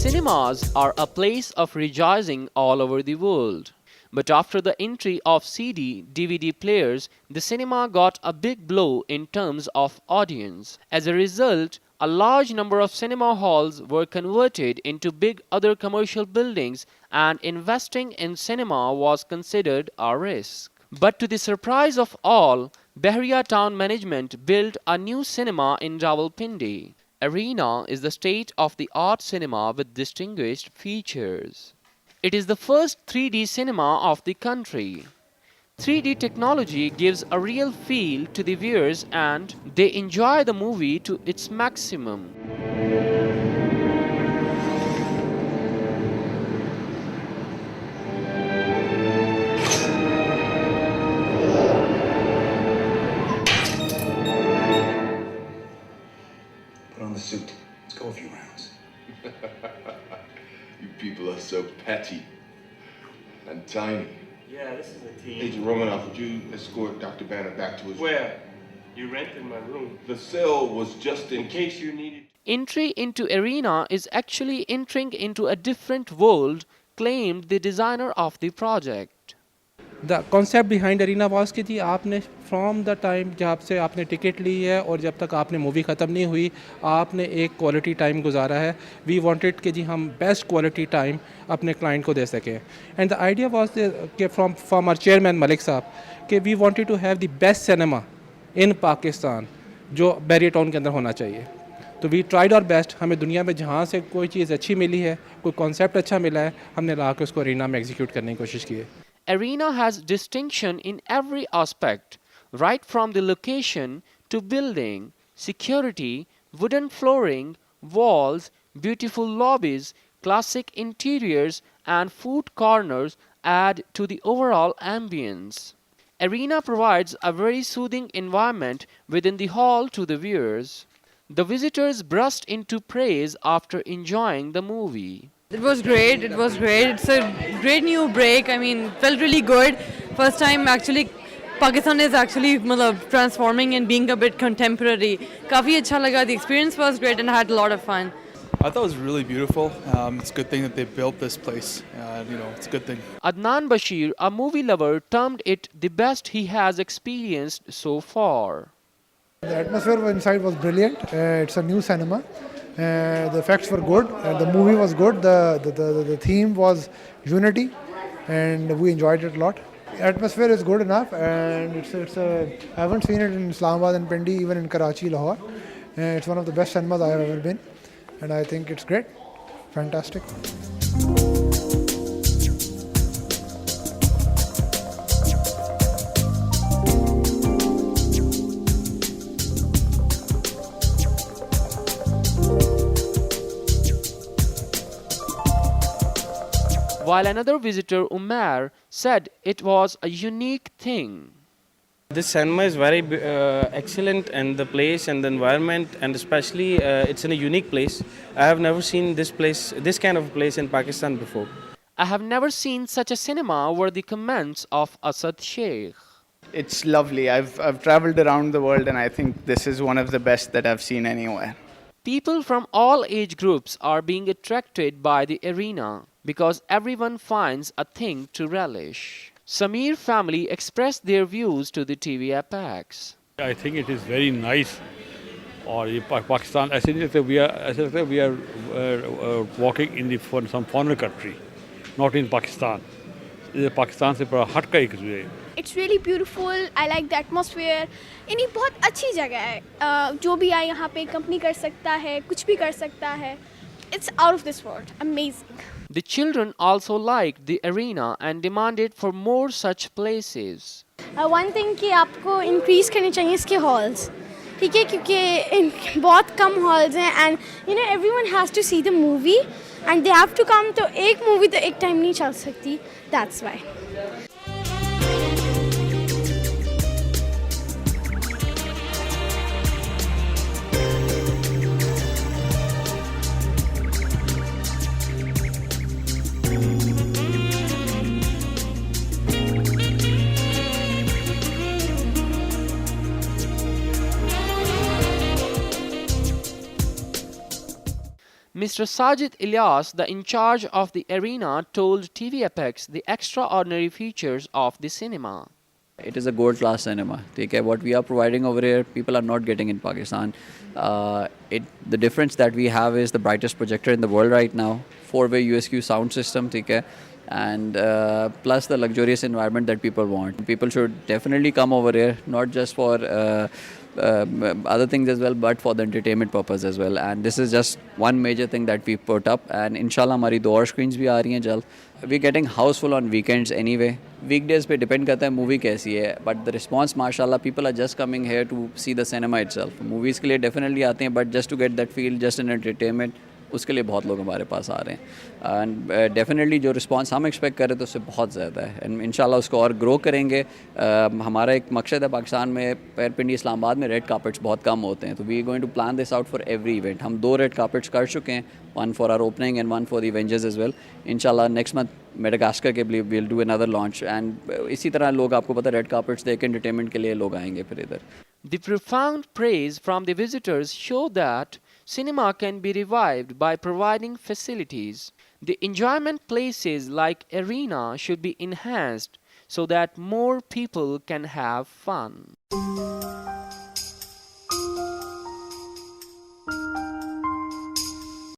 Cinemas are a place of rejoicing all over the world. But after the entry of CD, DVD players, the cinema got a big blow in terms of audience. As a result, a large number of cinema halls were converted into big other commercial buildings, and investing in cinema was considered a risk. But to the surprise of all, Bahria town management built a new cinema in Rawalpindi. Arena is the state-of-the-art cinema with distinguished features. It is the first 3D cinema of the country. 3D technology gives a real feel to the viewers and they enjoy the movie to its maximum. Put on the suit. Let's go a few rounds. You people are so petty and tiny. Yeah, this is a team. Agent Romanoff, would you escort Dr. Banner back to his... Where? You rented my room. The cell was just in In case you needed. Entry into Arena is actually entering into a different world, claimed the designer of the project. The concept behind arena was कि जी आपने from the time जब से आपने ticket ली है और जब तक आपने मूवी ख़त्म नहीं हुई आपने एक क्वालिटी टाइम गुजारा है. वी वांटेड कि जी हम बेस्ट क्वालिटी टाइम अपने क्लाइंट को दे सकें. एंड द आइडिया वाज कि फ्रॉम आवर चेयरमैन मलिक साहब कि we wanted to have the best cinema in Pakistan जो बैरियर टाउन के अंदर होना चाहिए. तो वी ट्राइड आवर बेस्ट. हमें दुनिया में जहाँ से कोई चीज़ अच्छी मिली है, कोई कॉन्सेप्ट अच्छा मिला है, हमने ला के उसको अरीना में एग्जीक्यूट करने की कोशिश की है. Arena has distinction in every aspect, right from the location to building, security, wooden flooring, walls, beautiful lobbies, classic interiors, and food corners add to the overall ambience. Arena provides a very soothing environment within the hall to the viewers. The visitors burst into praise after enjoying the movie. It was great. It was great. It's a great new break. I mean, felt really good. First time actually, Pakistan is actually transforming and being a bit contemporary. Kafi acha laga. The experience was great and I had a lot of fun. I thought it was really beautiful. It's a good thing that they built this place. It's a good thing. Adnan Bashir, a movie lover, termed it the best he has experienced so far. The atmosphere inside was brilliant. It's a new cinema. The effects were good. The movie was good. The theme was unity, and we enjoyed it a lot. The atmosphere is good enough, and I haven't seen it in Islamabad and Pindi, even in Karachi, Lahore. It's one of the best cinemas I have ever been, and I think it's great, fantastic. While another visitor, Umar, said it was a unique thing. This cinema is very excellent, and the place and the environment, and especially it's in a unique place. I have never seen this kind of place in Pakistan before. I have never seen such a cinema, were the comments of Asad Sheikh. It's lovely. I've traveled around the world and I think this is one of the best that I've seen anywhere. People from all age groups are being attracted by the arena because everyone finds a thing to relish. Samir family expressed their views to the TV Apex. I think it is very nice. Or Pakistan, I think we are walking in some foreign country, not in Pakistan. Pakistan से बड़ा हट का एक है. It's really beautiful. I like the atmosphere. यानी बहुत अच्छी जगह है. जो भी आए यहाँ पे कंपनी कर सकता है, कुछ भी कर सकता है. It's out of this world. Amazing. The children also liked the arena and demanded for more such places. One thing कि आपको increase करने चाहिए इसके halls. ठीक है, क्योंकि बहुत कम हॉल्स हैं and you know everyone has to see the movie and they have to come, तो एक मूवी तो एक टाइम नहीं चल सकती, that's why. Mr. Sajid Ilyas, the in charge of the arena, told TV Apex the extraordinary features of the cinema. It is a gold class cinema. Okay? What we are providing over here, people are not getting in Pakistan. The difference that we have is the brightest projector in the world right now, 4-way USQ sound system, okay? And plus the luxurious environment that people want. People should definitely come over here, not just for other things as well, but for the entertainment purpose as well. And this is just one major thing that we put up. And inshallah, हमारी 2 और screens भी आ रही हैं जल्द. We're getting house full on weekends anyway. Weekdays पे depend करता है movie कैसी है. But the response, mashallah, people are just coming here to see the cinema itself. Movies के लिए definitely आते हैं, but just to get that feel, just an entertainment, उसके लिए बहुत लोग हमारे पास आ रहे हैं. एंड डेफिनेटली जो रिस्पांस हम एक्सपेक्ट करें तो उससे बहुत ज़्यादा है. एंड इंशाल्लाह उसको और ग्रो करेंगे. हमारा एक मकसद है पाकिस्तान में, पैरपिंडी इस्लामाबाद में रेड कार्पेट्स बहुत कम होते हैं, तो we going to plan this out for every event. हम 2 रेड कार्पेट्स कर चुके हैं, 1 for our opening and 1 for the Avengers as well. इंशाल्लाह नेक्स्ट मंथ मेडागास्कर के लिए will do another launch. And इसी तरह लोग, आपको पता है, रेड कार्पेट्स देख के एंटरटेनमेंट के लिए लोग आएंगे फिर इधर. The profound praise from the visitors show that cinema can be revived by providing facilities. The enjoyment places like arena should be enhanced so that more people can have fun.